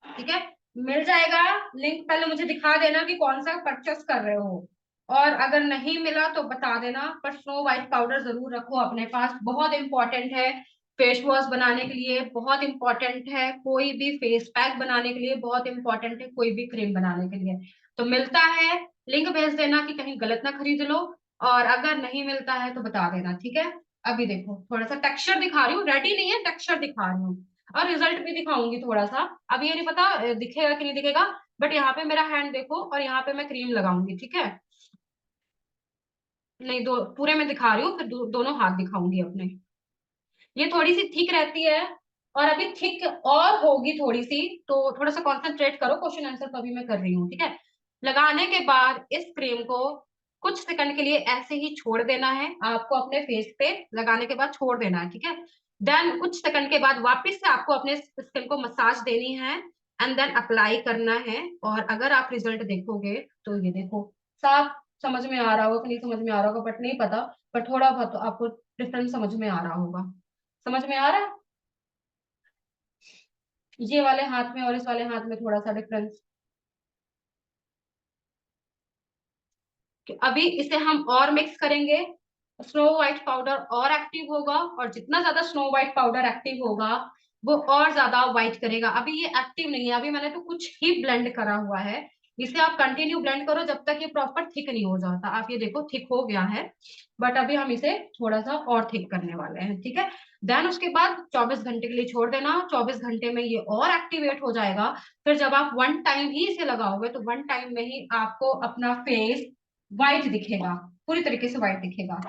ठीक है, मिल जाएगा। लिंक पहले मुझे दिखा देना कि कौन सा परचेस कर रहे हो, और अगर नहीं मिला तो बता देना, पर स्नो वाइट पाउडर जरूर रखो अपने पास, बहुत इंपॉर्टेंट है। फेस वॉश बनाने के लिए बहुत इंपॉर्टेंट है, कोई भी फेस पैक बनाने के लिए बहुत इंपॉर्टेंट है, कोई भी क्रीम बनाने के लिए। तो मिलता है, लिंक भेज देना कि कहीं गलत ना खरीद लो, और अगर नहीं मिलता है तो बता देना, ठीक है। अभी देखो थोड़ा सा टेक्सचर दिखा रही हूँ, रेडी नहीं है, टेक्सचर दिखा रही हूँ, और रिजल्ट भी दिखाऊंगी थोड़ा सा। अब ये नहीं पता दिखेगा कि नहीं दिखेगा, बट यहाँ पे मेरा हैंड देखो, और यहाँ पे मैं क्रीम लगाऊंगी, ठीक है। नहीं, दो पूरे में दिखा रही हूँ, फिर दोनों हाथ दिखाऊंगी अपने। ये थोड़ी सी थिक रहती है, और अभी थिक और होगी थोड़ी सी, तो थोड़ा सा कंसंट्रेट करो, क्वेश्चन आंसर तो अभी मैं कर रही हूँ, ठीक है। लगाने के बाद इस क्रीम को कुछ सेकंड के लिए ऐसे ही छोड़ देना है, आपको अपने फेस पे लगाने के बाद छोड़ देना है, ठीक है। देन कुछ सेकंड के बाद वापस से आपको अपने स्किन को मसाज देनी है, एंड देन अप्लाई करना है। और अगर आप रिजल्ट देखोगे तो ये देखो, साफ समझ में आ रहा होगा कि नहीं समझ में आ रहा होगा, बट नहीं पता, पर थोड़ा बहुत तो आपको डिफरेंस समझ में आ रहा होगा। समझ में आ रहा है, ये वाले हाथ में और इस वाले हाथ में थोड़ा सा डिफरेंस। अभी इसे हम और मिक्स करेंगे, स्नो व्हाइट पाउडर और एक्टिव होगा, और जितना ज्यादा स्नो व्हाइट पाउडर एक्टिव होगा वो और ज्यादा व्हाइट करेगा। अभी ये एक्टिव नहीं है, अभी मैंने तो कुछ ही ब्लेंड करा हुआ है, इसे आप कंटिन्यू ब्लेंड करो जब तक ये प्रॉपर थिक नहीं हो जाता। आप ये देखो थिक हो गया है, बट अभी हम इसे थोड़ा सा और थिक करने वाले हैं, ठीक है। देन उसके बाद 24 घंटे के लिए छोड़ देना, 24 घंटे में ये और एक्टिवेट हो जाएगा। फिर जब आप वन टाइम ही इसे लगाओगे तो वन टाइम में ही आपको अपना फेस वाइट दिखेगा, पूरी तरीके से वाइट दिखेगा।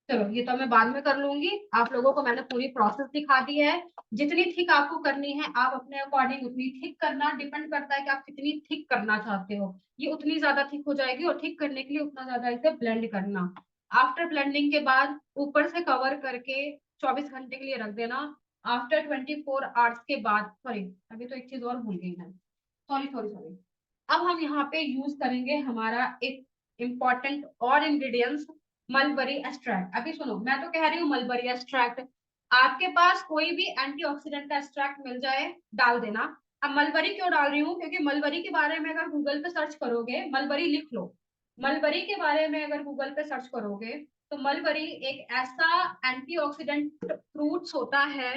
चलो ये तो मैं बाद में कर लूंगी, आप लोगों को मैंने पूरी प्रोसेस दिखा दी है। जितनी थिक आपको करनी है आप अपने अकॉर्डिंग उतनी थिक करना, डिपेंड करता है कि आप कितनी थिक करना चाहते हो। ये उतनी ज्यादा थिक हो जाएगी, और थिक करने के लिए उतना ज्यादा इसे ब्लेंड करना। आफ्टर ब्लेंडिंग के बाद ऊपर से कवर करके 24 घंटे के लिए रख देना। आफ्टर 24 आवर्स के बाद, सॉरी अभी तो एक चीज और भूल गई मैं, सॉरी सॉरी सॉरी। अब हम यहाँ पे यूज करेंगे हमारा एक इम्पॉर्टेंट और इंग्रेडिएंट्स, मलबरी एक्सट्रैक्ट। अभी सुनो, मैं तो कह रही हूँ मलबरी एक्सट्रैक्ट, आपके पास कोई भी एंटीऑक्सीडेंट का एक्सट्रैक्ट मिल जाए डाल देना। अब मलबरी क्यों डाल रही हूँ, क्योंकि मलबरी के बारे में अगर गूगल पे सर्च करोगे, मलबरी लिख लो, मलबरी के बारे में अगर गूगल पे सर्च करोगे, तो मलबरी एक ऐसा एंटीऑक्सीडेंट फ्रूट्स होता है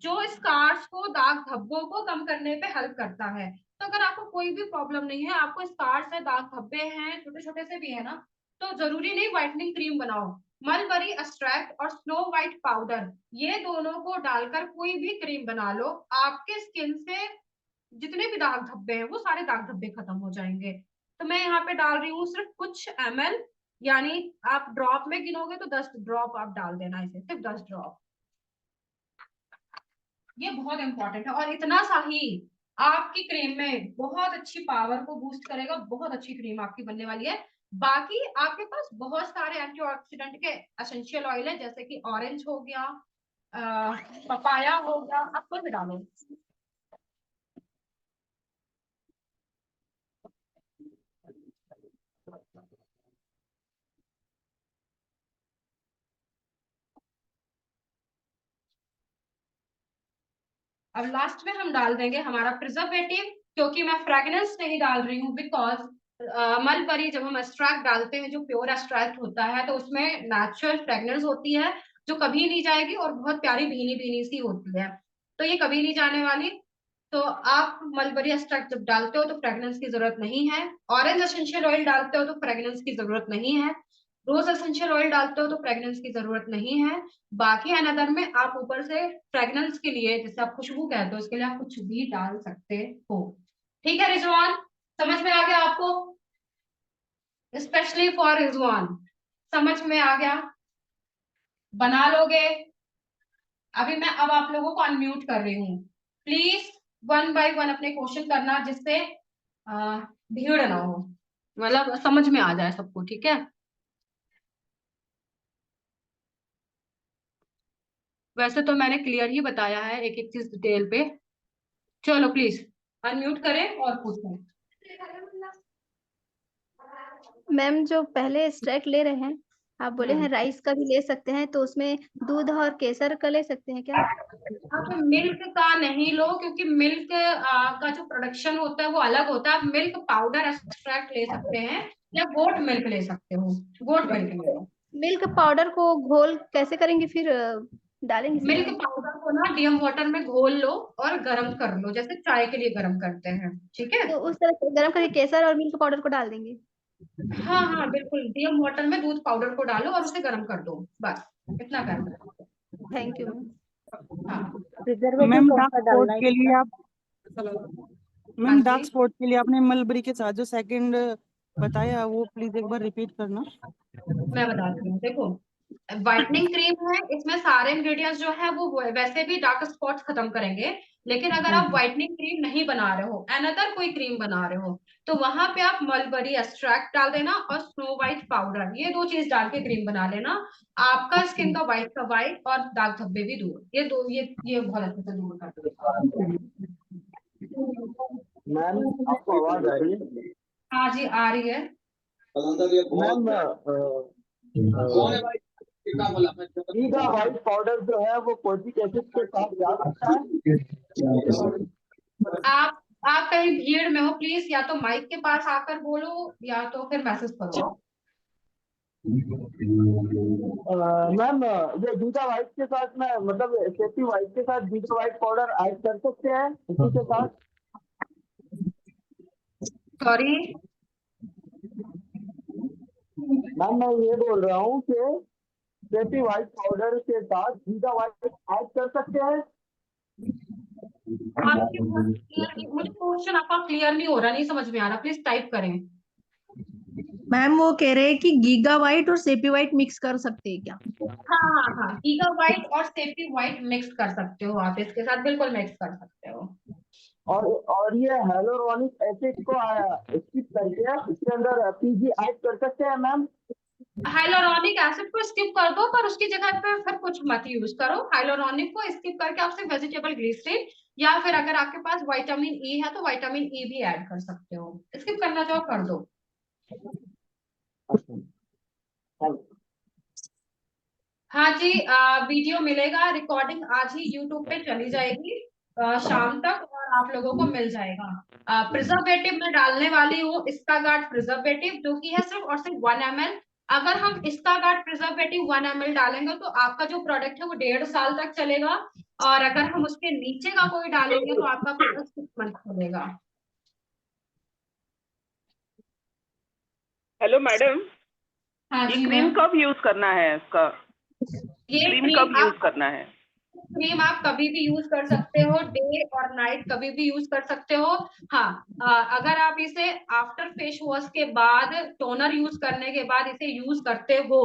जो स्कार्स को, दाग धब्बों को कम करने पे हेल्प करता है। तो अगर आपको कोई भी प्रॉब्लम नहीं है, आपको स्कार्स है, दाग धब्बे हैं, छोटे छोटे से भी है ना, तो जरूरी नहीं व्हाइटनिंग क्रीम बनाओ। मलबरी एक्सट्रैक्ट और स्नो व्हाइट पाउडर, ये दोनों को डालकर कोई भी क्रीम बना लो, आपके स्किन से जितने भी दाग धब्बे हैं वो सारे दाग धब्बे खत्म हो जाएंगे। तो मैं यहाँ पे डाल रही हूँ सिर्फ कुछ ml, यानी आप ड्रॉप में गिनोगे तो 10 ड्रॉप आप डाल देना, इसे सिर्फ 10 ड्रॉप। ये बहुत इंपॉर्टेंट है, और इतना सा ही आपकी क्रीम में बहुत अच्छी पावर को बूस्ट करेगा, बहुत अच्छी क्रीम आपकी बनने वाली है। बाकी आपके पास बहुत सारे एंटीऑक्सीडेंट के एसेंशियल ऑयल है, जैसे कि ऑरेंज हो गया, पपाया हो गया, आप कोई भी डालो। अब लास्ट में हम डाल देंगे हमारा प्रिजर्वेटिव, क्योंकि मैं फ्रेग्रेंस नहीं डाल रही हूँ, बिकॉज मलबरी जब हम एक्सट्रैक्ट डालते हैं जो प्योर एक्सट्रैक्ट होता है, तो उसमें नेचुरल फ्रेग्रेंस होती है जो कभी नहीं जाएगी, और बहुत प्यारी भीनी भीनी सी होती है, तो ये कभी नहीं जाने वाली। तो आप मलबरी एक्सट्रैक्ट जब डालते हो तो फ्रेग्रेंस की जरूरत नहीं है, ऑरेंज एसेंशियल ऑयल डालते हो तो फ्रेग्रेंस की जरूरत नहीं है, रोज एसेंशियल ऑयल डालते हो तो फ्रेग्रेंस की जरूरत नहीं है। बाकी अनदर में आप ऊपर से फ्रेग्रेंस के लिए, जिसे आप खुशबू कहते हो, इसके लिए आप कुछ भी डाल सकते हो। ठीक है रिजवान, समझ में आ गया आपको, स्पेशली फॉर रिजवान, समझ में आ गया, बना लोगे। अभी मैं अब आप लोगों को अनम्यूट कर रही हूँ, प्लीज वन बाय वन अपने क्वेश्चन करना, जिससे अ, भीड़ ना हो, मतलब समझ में आ जाए सबको, ठीक है। वैसे तो मैंने क्लियर ही बताया है एक एक चीज डिटेल पे। चलो प्लीज अनम्यूट करें और पूछें। मैम जो पहले एक्सट्रैक्ट ले रहे हैं, आप बोले हैं राइस का भी ले सकते हैं, तो उसमें दूध और केसर का ले सकते हैं क्या? आप मिल्क का नहीं लो, क्योंकि मिल्क का जो प्रोडक्शन होता है वो अलग होता है। आप मिल्क पाउडर एक्सट्रैक्ट ले सकते हैं या गोट मिल्क ले सकते हो। गोट मिल्क ले लो। मिल्क पाउडर को घोल कैसे करेंगे फिर, डालेंगे मिल्क सीधा? पाउडर को ना डीएम वाटर में घोल लो और गर्म कर लो, जैसे चाय के लिए गर्म करते हैं, ठीक है। तो उस तरह से गर्म करके केसर और मिल्क पाउडर को डाल देंगे? हाँ हाँ बिल्कुल, डीएम वाटर में दूध पाउडर को डालो और उसे गर्म कर दो, बस इतना करना है। Thank you ma'am. हाँ। प्रिजर्वेटिव मैम कौन डार्क सा स्पॉट डालना है के लिए इसका? आप हाँ मैम डार्क जी, स्पॉट के लिए आपने मलबरी के साथ जो सेकंड बताया वो प्लीज एक बार रिपीट करना। मैं बताती हूँ, देखो व्हाइटनिंग क्रीम है, इसमें सारे इंग्रेडिएंट्स जो है वो वैसे भी डार्क स्पॉट्स खत्म करेंगे। लेकिन अगर हाँ आप जी। व्हाइटनिंग क्रीम नहीं बना रहे हो, अनदर कोई क्रीम बना रहे हो, तो वहां पे आप मलबरी एक्सट्रैक्ट डाल देना और स्नो व्हाइट पाउडर, ये दो चीज डाल के क्रीम बना लेना। आपका स्किन का व्हाइट और दाग धब्बे भी दूर, ये दो ये बहुत अच्छे से दूर कर मैम आपको आवाज आ रही है? देगा। हाँ जी आ रही है। मैम ईगा व्हाइट पाउडर जो है वो कोचिक एसिड के साथ जा सकता है? आप कहीं भीड़ में हो, प्लीज या तो माइक के पास आकर बोलो या तो फिर मैसेज करो। मैम ये गीगा व्हाइट के साथ में मतलब सेफी व्हाइट के साथ गीगा व्हाइट पाउडर ऐड कर सकते हैं इसी के साथ? सॉरी। मैम मैं ये बोल रहा हूँ कि सेफी व्हाइट पाउडर के साथ गीगा व्हाइट ऐड कर सकते हैं? आपकी वॉइस क्लियर नहीं, मुझे क्वेश्चन आपका क्लियर नहीं हो रहा, नहीं समझ में आ रहा, प्लीज टाइप करें। मैम वो कह रहे हैं कि गीगा व्हाइट और सेपी व्हाइट मिक्स कर सकते हैं क्या? हाँ हाँ हाँ, गीगा व्हाइट और सेफी व्हाइट मिक्स कर सकते हो, आप इसके साथ बिल्कुल मिक्स कर सकते हो। और ये हेलोरोनिक एसिड को स्किप करके इसके अंदर पीजी ऐड कर सकते हैं मैम? हाइलोरॉनिक एसिड को स्किप कर दो, पर उसकी जगह पे फिर कुछ मत यूज करो। हाइलोरॉनिक को स्किप करके आप सिर्फ वेजिटेबल ग्लिसरीन, या फिर अगर आपके पास विटामिन ई है तो विटामिन ई भी ऐड कर सकते हो। स्किप करना चाहो कर दो। हाँ जी, वीडियो मिलेगा, रिकॉर्डिंग आज ही यूट्यूब पे चली जाएगी शाम तक, और आप लोगों को मिल जाएगा। प्रिजर्वेटिव में डालने वाली हूँ इसका गार्ड प्रिजर्वेटिव, जो कि है सिर्फ और सिर्फ 1 ml। अगर हम इसका गार्ड प्रिजर्वेटिव 1 ml डालेंगे तो आपका जो प्रोडक्ट है वो 1.5 साल तक चलेगा, और अगर हम उसके नीचे का कोई डालेंगे तो आपका प्रोडक्ट 6 मंथ चलेगा। हेलो मैडम, हाँ ये जी क्रीम मैम। कब यूज करना है इसका? ये क्रीम क्रीम कब यूज करना है? क्रीम आप कभी भी यूज कर सकते हो, डे और नाइट कभी भी यूज कर सकते हो। हाँ, अगर आप इसे आफ्टर फेस वॉश के बाद, टोनर यूज करने के बाद इसे यूज करते हो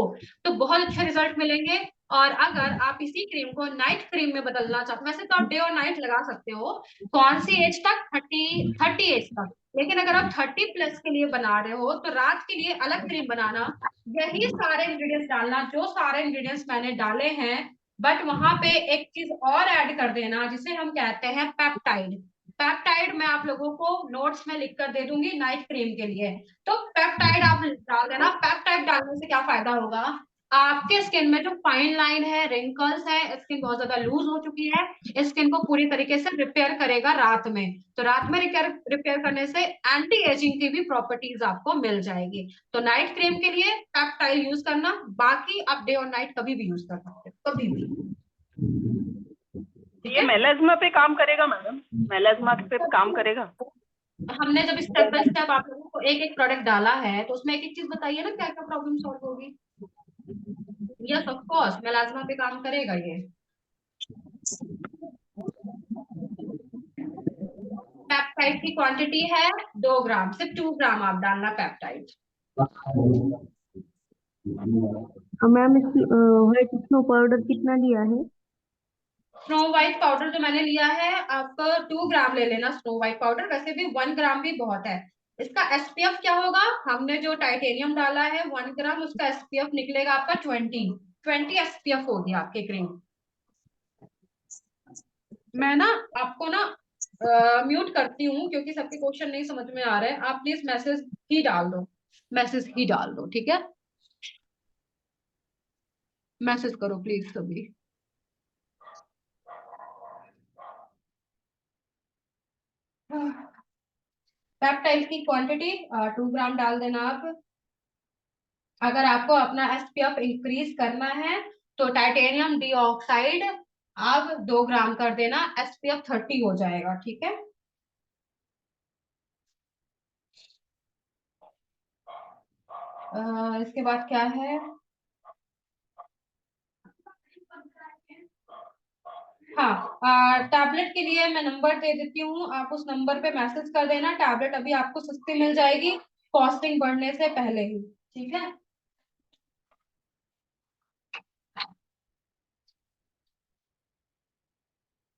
तो बहुत अच्छे रिजल्ट मिलेंगे। और अगर आप इसी क्रीम को नाइट क्रीम में बदलना चाहते, वैसे तो आप डे और नाइट लगा सकते हो। कौन सी एज तक? 30 एज तक। लेकिन अगर आप 30+ के लिए बना रहे हो तो रात के लिए अलग क्रीम बनाना, यही सारे इंग्रेडिएंट्स डालना जो सारे इंग्रेडिएंट्स मैंने डाले हैं, बट वहां पे एक चीज और ऐड कर देना जिसे हम कहते हैं पेप्टाइड। पेप्टाइड मैं आप लोगों को नोट्स में लिख कर दे दूंगी नाइट क्रीम के लिए। तो पेप्टाइड आप डाल देना। पेप्टाइड डालने से क्या फायदा होगा? आपके स्किन में जो फाइन लाइन है, रिंकल्स है, स्किन बहुत ज्यादा लूज हो चुकी है, स्किन को पूरी तरीके से रिपेयर करेगा रात में। तो रात में रिपेयर करने से एंटी एजिंग की भी प्रॉपर्टीज आपको मिल जाएगी। तो नाइट क्रीम के लिए पेप्टाइड यूज करना, बाकी आप डे और नाइट कभी भी यूज कर सकते हो, कभी भी। ठीक ये है। मेलाज्मा पे काम करेगा मैडम? मेलाज्मा पे काम करेगा? हमने जब स्टेप बाय स्टेप आप लोगों को एक एक प्रोडक्ट डाला है तो उसमें एक एक चीज बताइए ना, क्या क्या प्रॉब्लम सॉल्व होगी। यस ऑफ कोर्स मेलाज्मा पे काम करेगा ये। पेप्टाइड की क्वांटिटी है 2 ग्राम, सिर्फ 2 ग्राम आप डालना पेप्टाइड। मैम इसकी व्हाइट स्नो पाउडर कितना लिया है? स्नो व्हाइट पाउडर जो मैंने लिया है, आप 2 ग्राम ले लेना स्नो व्हाइट पाउडर, वैसे भी 1 ग्राम भी बहुत है। इसका एसपीएफ क्या होगा? हमने जो टाइटेनियम डाला है 1 ग्राम, उसका एसपीएफ निकलेगा आपका 20 एसपीएफ होगी आपकी क्रीम। मैं ना आपको ना म्यूट करती हूँ क्योंकि सबके क्वेश्चन नहीं समझ में आ रहे हैं। आप प्लीज मैसेज ही डाल दो, मैसेज ही डाल दो, ठीक है? मैसेज करो प्लीज सभी। पेप्टाइड की क्वांटिटी 2 ग्राम डाल देना आप। अगर आपको अपना एसपीएफ इंक्रीज करना है तो टाइटेनियम डाइऑक्साइड आप 2 ग्राम कर देना, एसपीएफ 30 हो जाएगा, ठीक है? इसके बाद क्या है? हाँ, टैबलेट के लिए मैं नंबर दे देती हूँ, आप उस नंबर पे मैसेज कर देना। टैबलेट अभी आपको सस्ती मिल जाएगी कॉस्टिंग बढ़ने से पहले ही, ठीक है?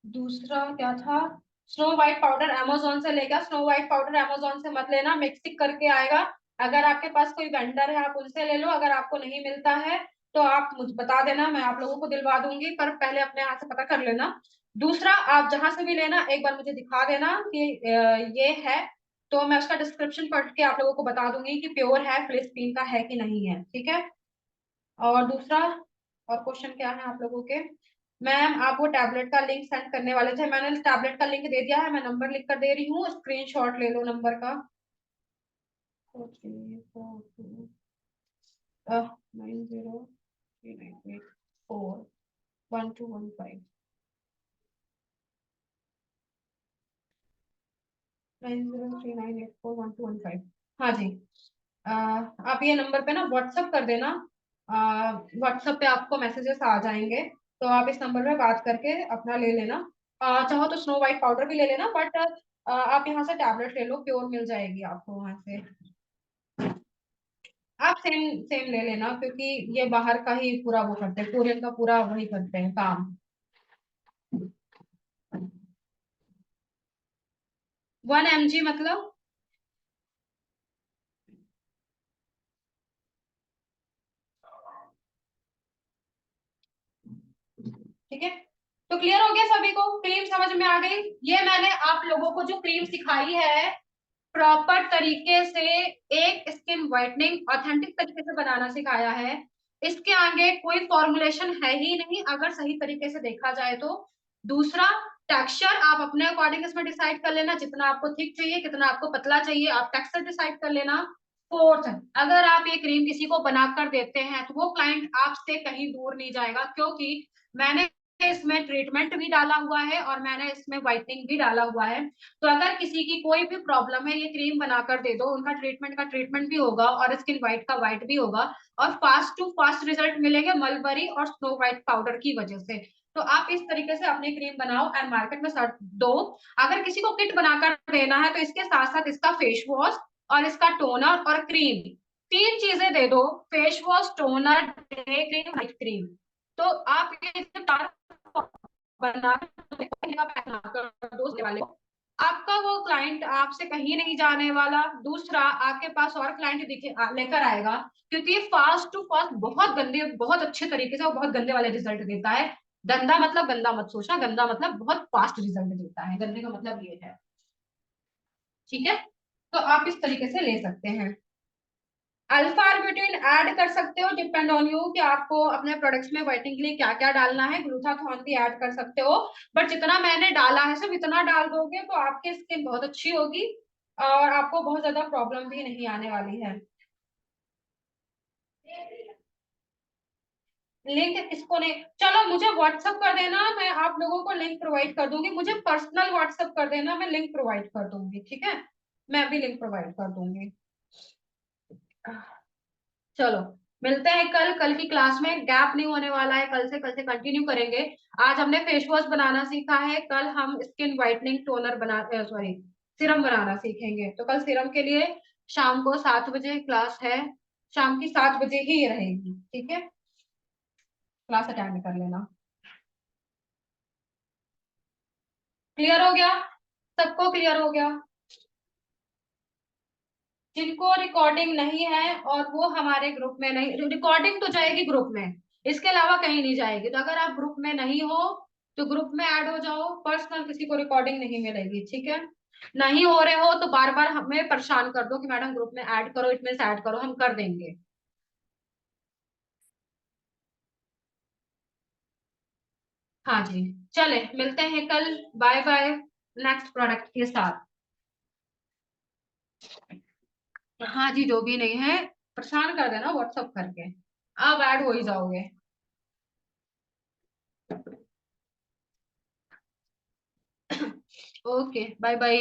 दूसरा क्या था? स्नो व्हाइट पाउडर अमेजोन से लेगा। स्नो व्हाइट पाउडर अमेजोन से मत लेना, मिक्सिंग करके आएगा। अगर आपके पास कोई वेंडर है आप उनसे ले लो, अगर आपको नहीं मिलता है तो आप मुझे बता देना, मैं आप लोगों को दिलवा दूंगी, पर पहले अपने हाथ से पता कर लेना। दूसरा, आप जहां से भी लेना एक बार मुझे दिखा देना कि ये है, तो मैं उसका डिस्क्रिप्शन पढ़ के आप लोगों को बता दूंगी कि प्योर है, फिलिस्टीन का है कि नहीं है, ठीक है? और दूसरा, और क्वेश्चन क्या है आप लोगों के? मैम आप वो टैबलेट का लिंक सेंड करने वाले थे, मैंने टैबलेट का लिंक दे दिया है, मैं नंबर लिख कर दे रही हूँ, स्क्रीनशॉट ले लो नंबर का। 9039841215 9039841215। हाँ जी, आप ये नंबर पे ना व्हाट्सअप कर देना। व्हाट्सअप पे आपको मैसेजेस आ जाएंगे, तो आप इस नंबर पे बात करके अपना ले लेना। चाहो तो स्नो व्हाइट पाउडर भी ले लेना, बट आप यहाँ से टैबलेट ले लो, प्योर मिल जाएगी आपको वहां से। आप सेम सेम ले लेना क्योंकि ये बाहर का ही पूरा वो करते हैं, कोरियन का पूरा वही करते हैं काम। 1 mg मतलब ठीक है? तो क्लियर हो गया सभी को? क्रीम समझ में आ गई? ये मैंने आप लोगों को जो क्रीम सिखाई है प्रॉपर तरीके से एक स्किन व्हाइटनिंग ऑथेंटिक तरीके से बनाना सिखाया है। इसके आगे कोई फॉर्मुलेशन है ही नहीं अगर सही तरीके से देखा जाए तो। दूसरा, टेक्सचर आप अपने अकॉर्डिंग इसमें डिसाइड कर लेना, जितना आपको थिक चाहिए, कितना आपको पतला चाहिए, आप टेक्सचर डिसाइड कर लेना। फोर्थ, अगर आप ये क्रीम किसी को बनाकर देते हैं तो वो क्लाइंट आपसे कहीं दूर नहीं जाएगा, क्योंकि मैंने इसमें ट्रीटमेंट भी डाला हुआ है और मैंने इसमें व्हाइटनिंग भी डाला हुआ है। तो अगर किसी की कोई भी प्रॉब्लम है, ये क्रीम बनाकर दे दो, उनका ट्रीटमेंट का ट्रीटमेंट भी होगा और स्किन व्हाइट का व्हाइट भी होगा, और फास्ट टू फास्ट रिजल्ट मिलेंगे मलबरी और स्नो व्हाइट पाउडर की वजह से। तो आप इस तरीके से अपनी क्रीम बनाओ और मार्केट में सर्च दो। अगर किसी को किट बनाकर देना है तो इसके साथ साथ इसका फेस वॉश और इसका टोनर और क्रीम, 3 चीजें दे दो, face wash, toner, day cream, night cream. तो आप ये बना वाले आपका वो क्लाइंट आपसे कहीं नहीं जाने वाला। दूसरा, आपके पास और क्लाइंट दिखे लेकर आएगा, क्योंकि फास्ट टू फास्ट बहुत गंदे, बहुत अच्छे तरीके से और बहुत गंदे वाले रिजल्ट देता है। गंदा मतलब गंदा मत सोचना, गंदा मतलब बहुत फास्ट रिजल्ट देता है, गंदे का मतलब ये है, ठीक है? तो आप इस तरीके से ले सकते हैं। अल्फा आर्बिट्रिन ऐड कर सकते हो, डिपेंड ऑन यू कि आपको अपने प्रोडक्ट्स में व्हाइटनिंग के लिए क्या क्या डालना है। ग्लूटाथॉन भी ऐड कर सकते हो, बट जितना मैंने डाला है सिर्फ इतना डाल दोगे तो आपकी स्किन बहुत अच्छी होगी और आपको बहुत ज्यादा प्रॉब्लम भी नहीं आने वाली है। लिंक किसको नहीं, चलो मुझे व्हाट्सअप कर देना, मैं आप लोगों को लिंक प्रोवाइड कर दूंगी, मुझे पर्सनल व्हाट्सअप कर देना, मैं लिंक प्रोवाइड कर दूंगी, ठीक है? मैं भी लिंक प्रोवाइड कर दूंगी। चलो मिलते हैं कल, कल की क्लास में गैप नहीं होने वाला है, कल से कंटिन्यू करेंगे। आज हमने फेस वॉश बनाना सीखा है, कल हम स्किन व्हाइटनिंग टोनर बना सॉरी सीरम बनाना सीखेंगे। तो कल सीरम के लिए शाम को 7 बजे क्लास है, शाम की 7 बजे ही रहेगी, ठीक है? क्लास अटेंड कर लेना। क्लियर हो गया? सबको क्लियर हो गया? जिनको रिकॉर्डिंग नहीं है और वो हमारे ग्रुप में नहीं, रिकॉर्डिंग तो जाएगी ग्रुप में, इसके अलावा कहीं नहीं जाएगी। तो अगर आप ग्रुप में नहीं हो तो ग्रुप में ऐड हो जाओ, पर्सनल किसी को रिकॉर्डिंग नहीं मिलेगी, ठीक है। नहीं हो रहे हो तो बार बार हमें परेशान कर दो कि मैडम ग्रुप में ऐड करो, इट मींस ऐड करो, हम कर देंगे। हाँ जी, चले मिलते हैं कल, बाय बाय, नेक्स्ट प्रोडक्ट के साथ। हाँ जी, जो भी नहीं है परेशान कर देना व्हाट्सअप करके, आप ऐड हो ही जाओगे। Okay, bye bye.